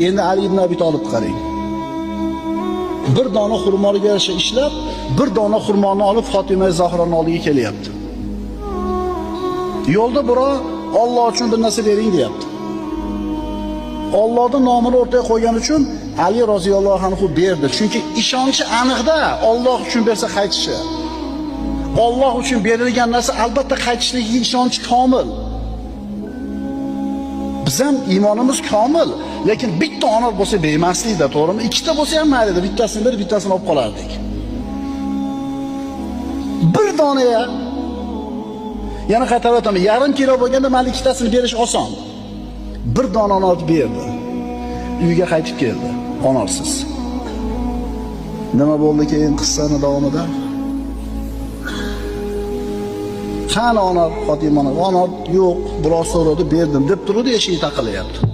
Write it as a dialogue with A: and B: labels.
A: Endi Ali ibn Abi Talib qarang. Bir dona xurmoga yarasha ishlab, bir dona xurmoni olib Fatima Zahroning oldiga kelyapti. Yo'lda birov Alloh uchun bir narsa bering deyapti. Allohning nomini o'rtaga qo'ygan uchun Ali roziyallohu anhu berdi. Chunki ishonchi aniqda, Alloh uchun bersa qaytishi. Alloh uchun berilgan narsa albatta qaytishligiga ishonch komil. Biz ham iymonimiz komil, lekin bitta ona bo'lsa bermaslikda, to'g'rimi? Ikkita bo'lsa ham mayli, bittasini berib, bittasini olib qolardik. Bir dona ya. Yana qaytarib o'taman, yarim kilo bo'lganda mayli ikkitasini berish oson. Bir dona olib berdi. Uyga qaytib keldi, onorsiz. Nima bo'ldi keyin qissani davomida? Qani ona Fatimani? Ona yo'q, biroz so'radi, berdim deb turdi, eshik taqilyapti.